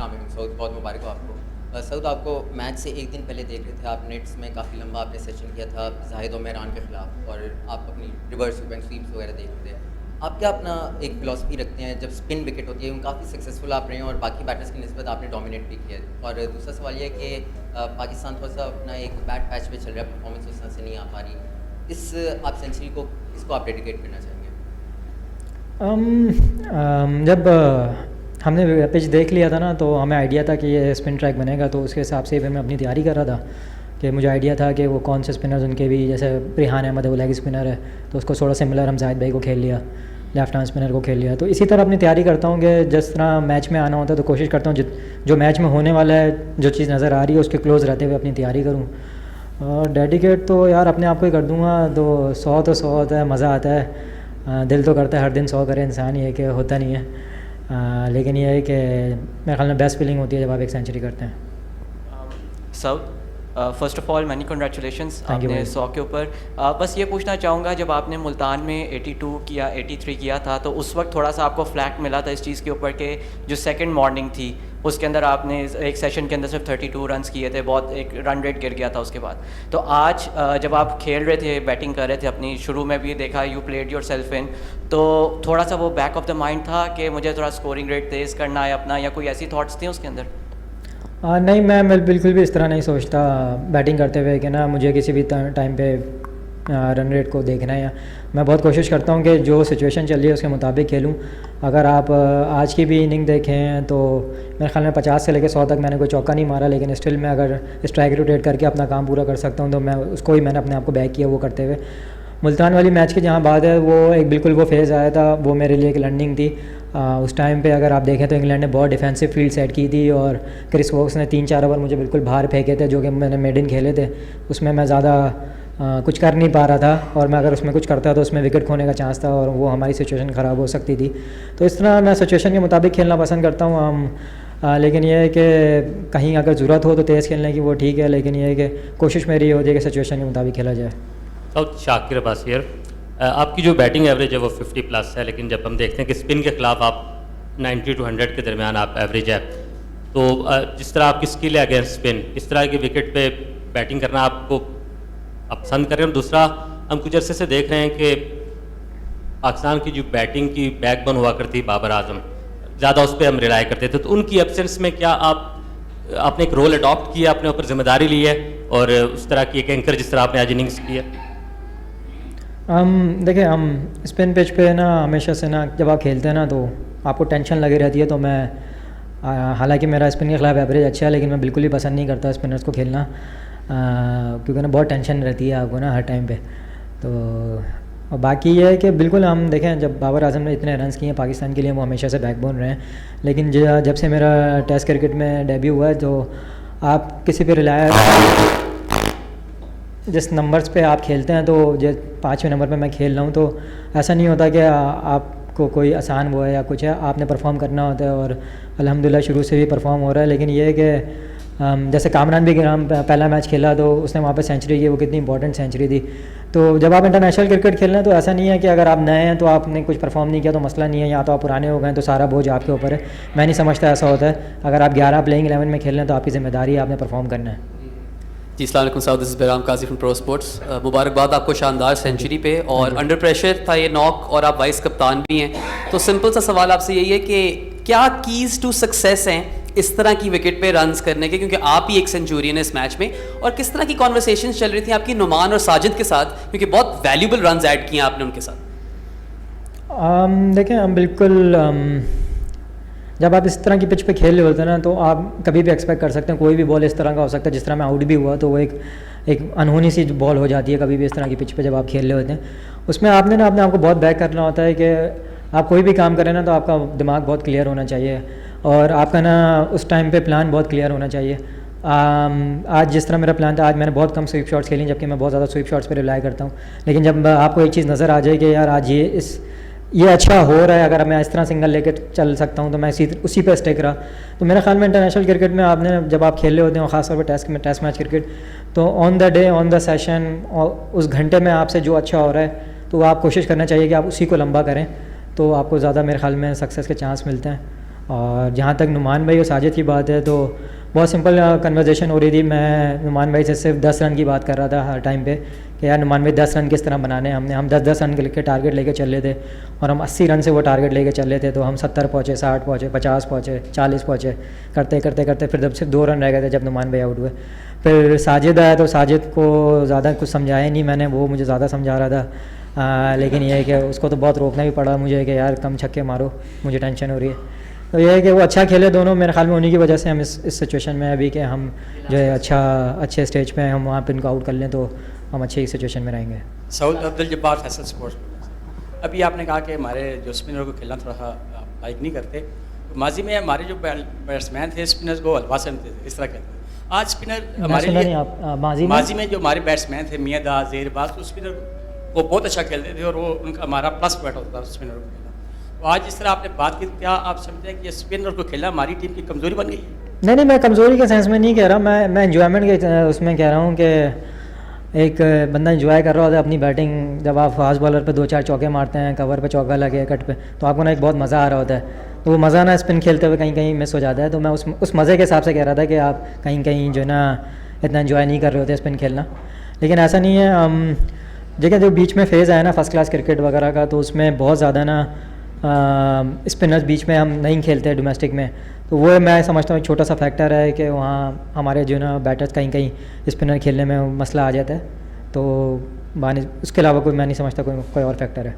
सऊद, बहुत मुबारक हो आपको। सऊद, आपको मैच से एक दिन पहले देख रहे थे, आप नेट्स में काफ़ी लंबा आपने सेशन किया था ज़ाहिद और मेहरान के ख़िलाफ़, और आप अपनी रिवर्स स्वीप एंड स्वीप्स वगैरह देख रहे थे। आप क्या अपना एक फ़िलॉसफ़ी रखते हैं जब स्पिन विकेट होती है, काफ़ी सक्सेसफुल आप रहे हैं और बाकी बैटर्स की निस्बत आपने डोमिनेट भी किया है। और दूसरा सवाल ये है कि पाकिस्तान थोड़ा-सा अपना एक बैड पैच पे चल रहा है, परफॉर्मेंस उस तरह से नहीं आ पा रही। इस आप सेंचुरी को किसको आप डेडिकेट करना चाहेंगे? जब हमने पिच देख लिया था ना, तो हमें आइडिया था कि ये स्पिन ट्रैक बनेगा, तो उसके हिसाब से फिर मैं अपनी तैयारी कर रहा था कि मुझे आइडिया था कि वो कौन से स्पिनर्स उनके भी, जैसे रिहान अहमद है वो लेग स्पिनर है, तो उसको थोड़ा सिमिलर हम जाहिद भाई को खेल लिया, लेफ्ट आर्म स्पिनर को खेल लिया। तो इसी तरह अपनी तैयारी करता हूँ कि जिस तरह मैच में आना होता है तो कोशिश करता हूँ जो मैच में होने वाला है, जो चीज़ नज़र आ रही है उसके क्लोज़ रहते हुए अपनी तैयारी करूँ। और डेडिकेट तो यार अपने आप को ही कर दूँगा, तो 100 होता है, मज़ा आता है। दिल तो करता है हर दिन 100 करे इंसान, ये कि होता नहीं है। लेकिन ये है कि मेरे ख्याल में बेस्ट फीलिंग होती है जब आप एक सेंचुरी करते हैं। South, first of all many congratulations आपने 100 के ऊपर। बस ये पूछना चाहूँगा, जब आपने मुल्तान में 82 किया, 83 किया था, तो उस वक्त थोड़ा सा आपको फ्लैक मिला था इस चीज़ के ऊपर कि जो सेकंड मॉर्निंग थी उसके अंदर आपने एक सेशन के अंदर सिर्फ 32 रन्स किए थे, बहुत एक रन रेट गिर गया था उसके बाद। तो आज जब आप खेल रहे थे, बैटिंग कर रहे थे अपनी, शुरू में भी देखा you played your self in, तो थोड़ा सा वो बैक ऑफ द माइंड था कि मुझे थोड़ा स्कोरिंग रेट तेज़ करना है अपना, या कोई ऐसी थॉट्स थी उसके अंदर? नहीं, मैं बिल्कुल भी इस तरह नहीं सोचता बैटिंग करते हुए कि ना मुझे किसी भी टाइम पे रन रेट को देखना है। या मैं बहुत कोशिश करता हूँ कि जो सिचुएशन चल रही है उसके मुताबिक खेलूँ। अगर आप आज की भी इनिंग देखें तो मेरे ख्याल में 50 से लेकर 100 तक मैंने कोई चौका नहीं मारा, लेकिन स्टिल मैं अगर स्ट्राइक रोटेट करके अपना काम पूरा कर सकता हूँ तो मैं उसको ही मैंने अपने आप को बैक किया वो करते हुए। मुल्तान वाली मैच की जहाँ बात है, वो एक बिल्कुल वो फेज़ आया था, वो मेरे लिए एक लर्निंग थी। उस टाइम पे अगर आप देखें तो इंग्लैंड ने बहुत डिफेंसिव फील्ड सेट की थी और क्रिस वोक्स ने 3-4 ओवर मुझे बिल्कुल बाहर फेंके थे, जो कि मैंने मेडन खेले थे। उसमें मैं ज़्यादा कुछ कर नहीं पा रहा था, और मैं अगर उसमें कुछ करता तो उसमें विकेट खोने का चांस था और वो हमारी सिचुएशन ख़राब हो सकती थी। तो इस तरह मैं सिचुएशन के मुताबिक खेलना पसंद करता हूँ। लेकिन यह है कि कहीं अगर ज़रूरत हो तो तेज़ खेलने की, वो ठीक है, लेकिन यह है कि कोशिश मेरी ये होती है कि सिचुएशन के मुताबिक खेला जाए। तो शाकिर अब्बास हियर, आपकी जो बैटिंग एवरेज है वो 50 प्लस है, लेकिन जब हम देखते हैं कि स्पिन के ख़िलाफ़ आप 90 to 100 के दरमियान आप एवरेज है, तो जिस तरह आपकी स्किल है अगेंस्ट स्पिन, इस तरह के विकेट पे बैटिंग करना आपको आप पसंद कर रहे हैं। और दूसरा, हम कुछ अरसे से देख रहे हैं कि पाकिस्तान की जो बैटिंग की बैकबोन हुआ करती बाबर आजम, ज़्यादा उस पर हम रिलाय करते थे, तो उनकी एब्सेंस में क्या आपने एक रोल अडॉप्ट किया, अपने ऊपर जिम्मेदारी ली है और उस तरह की एक एंकर जिस तरह आपने आज इनिंग्स की है? देखिए, हम स्पिन पिच पे ना हमेशा से ना जब आप खेलते हैं ना तो आपको टेंशन लगी रहती है। तो मैं हालांकि मेरा स्पिन के ख़िलाफ़ एवरेज अच्छा है, लेकिन मैं बिल्कुल ही पसंद नहीं करता स्पिनर्स को खेलना, क्योंकि ना बहुत टेंशन रहती है आपको ना हर टाइम पे। तो और बाकी ये है कि बिल्कुल हम देखें, जब बाबर आजम ने इतने रन्स किए हैं पाकिस्तान के लिए, वो हमेशा से बैकबोन रहे हैं। लेकिन जब से मेरा टेस्ट क्रिकेट में डेब्यू हुआ है, तो आप किसी पे रिलाय, जिस नंबर्स पे आप खेलते हैं, तो जो 5वें नंबर पे मैं खेल रहा हूँ, तो ऐसा नहीं होता कि आपको कोई आसान वो है या कुछ है, आपने परफॉर्म करना होता है। और अल्हम्दुलिल्लाह शुरू से भी परफॉर्म हो रहा है। लेकिन ये है कि जैसे कामरान भी पहला मैच खेला तो उसने वहाँ पे सेंचुरी की, वो कितनी इंपॉर्टेंट सेंचुरी थी। तो जब आप इंटरनेशनल क्रिकेट खेल रहे हैं तो ऐसा नहीं है कि अगर आप नए हैं तो आपने कुछ परफॉर्म नहीं किया तो मसला नहीं है, या तो आप पुराने हो गए तो सारा बोझ आपके ऊपर है। मैं नहीं समझता ऐसा होता है। अगर आप 11 प्लेइंग 11 में खेल रहे हैं तो आपकी ज़िम्मेदारी है, आपने परफॉर्म करना है। जी, अस्सलाम वालेकुम साउथ, this is Bairam Qazi from pro sports. मुबारकबाद आपको शानदार सेंचुरी पे, और अंडर प्रेशर था ये नॉक, और आप वाइस कप्तान भी हैं। तो सिंपल सा सवाल आपसे यही है कि क्या कीज़ टू सक्सेस हैं इस तरह की विकेट पे रन्स करने के, क्योंकि आप ही एक सेंचुरियन है इस मैच में, और किस तरह की कॉन्वर्सेशन चल रही थी आपकी नुमान और साजिद के साथ, क्योंकि बहुत वैल्यूबल रन्स ऐड किए आपने उनके साथ? देखें, हम बिल्कुल जब आप इस तरह की पिच पे खेल रहे होते हैं ना, तो आप कभी भी एक्सपेक्ट कर सकते हैं कोई भी बॉल इस तरह का हो सकता है। जिस तरह मैं आउट भी हुआ तो वो एक अनहोनी सी बॉल हो जाती है कभी भी इस तरह की पिच पे जब आप खेल रहे होते हैं। उसमें आपने ना अपने आप को बहुत बैक करना होता है कि आप कोई भी काम करें ना तो आपका दिमाग बहुत क्लियर होना चाहिए, और आपका ना उस टाइम पे प्लान बहुत क्लियर होना चाहिए। आज जिस तरह मेरा प्लान था, आज मैंने बहुत कम स्वीप शॉट्स खेली, जबकि मैं बहुत ज़्यादा स्वीप शॉट्स पे रिलाई करता हूँ। लेकिन जब आपको एक चीज़ नज़र आ जाए कि यार आज ये अच्छा हो रहा है, अगर मैं इस तरह सिंगल लेके चल सकता हूँ, तो मैं उसी पे स्टिक रहा। तो मेरे ख्याल में इंटरनेशनल क्रिकेट में आपने जब आप खेल रहे होते हैं, और ख़ासतौर पर टेस्ट मैच क्रिकेट, तो on the day, on the session, और उस घंटे में आपसे जो अच्छा हो रहा है तो आप कोशिश करना चाहिए कि आप उसी को लंबा करें, तो आपको ज़्यादा मेरे ख्याल में सक्सेस के चांस मिलते हैं। और जहाँ तक नुमान भाई और साजिद की बात है तो बहुत सिंपल कन्वर्सेशन हो रही थी। मैं नुमान भाई से सिर्फ 10 रन की बात कर रहा था हर टाइम पे कि यार नुमान भाई 10 रन किस तरह बनाने हैं। हम 10-10 रन के टारगेट लेके चल रहे थे और हम 80 रन से वो टारगेट लेके चल रहे थे। तो हम 70 पहुँचे, 60 पहुँचे, 50 पहुँचे, 40 पहुँचे, करते करते करते फिर जब सिर्फ 2 रन रह गए थे जब नुमान भाई आउट हुए। फिर साजिद आया तो साजिद को ज़्यादा कुछ समझाया नहीं मैंने, वो मुझे ज़्यादा समझा रहा था। लेकिन ये है कि उसको तो बहुत रोकना भी पड़ा मुझे कि यार कम छक्के मारो, मुझे टेंशन हो रही है। तो ये है कि वो अच्छा खेले दोनों, मेरे ख्याल में उन्हीं की वजह से हम इस सिचुएशन में अभी कि हम जो है अच्छे स्टेज पे हैं, हम वहाँ पे इनको आउट कर लें तो हम अच्छी सिचुएशन में रहेंगे। सऊद अब्दुल जब्बार फैसल स्पोर्ट्स। अभी आपने कहा कि हमारे जो स्पिनर को खेलना थोड़ा सा लाइक नहीं करते। माजी में हमारे जो बैट्समैन थे स्पिनर्स को अलवासन थे, इस तरह कहते हैं। आज स्पिनर हमारे लिए माजी में जो हमारे बैट्समैन थे मियाँ दा, ज़ेरबाज, तो स्पिनर वो बहुत अच्छा खेलते थे और वो उनका हमारा प्लस पॉइंट होता था स्पिनर को खेलना। तो आज जिस तरह आपने बात की, क्या आप समझते हैं कि ये स्पिनर को खेलना हमारी टीम की कमज़ोरी बन गई है? नहीं, मैं कमज़ोरी के सेंस में नहीं कह रहा, मैं एंजॉयमेंट के उसमें कह रहा हूँ कि एक बंदा एंजॉय कर रहा होता है अपनी बैटिंग। जब आप फास्ट बॉलर पे 2-4 चौके मारते हैं, कवर पे चौका लगे, कट पे, तो आपको ना एक बहुत मज़ा आ रहा होता है। तो वो मज़ा ना स्पिन खेलते हुए कहीं कहीं मिस हो जाता है। तो मैं उस मज़े के हिसाब से कह रहा था कि आप कहीं कहीं जो है ना इतना एंजॉय नहीं कर रहे होते स्पिन खेलना। लेकिन ऐसा नहीं है। देखिए जो बीच में फ़ेज़ आया ना फर्स्ट क्लास क्रिकेट वगैरह का, तो उसमें बहुत ज़्यादा ना स्पिनर्स बीच में हम नहीं खेलते डोमेस्टिक में। तो वो मैं समझता हूँ एक छोटा सा फैक्टर है कि वहाँ हमारे जो ना बैटर्स कहीं कहीं स्पिनर खेलने में मसला आ जाता है। तो उसके अलावा कोई मैं नहीं समझता कोई और फैक्टर है।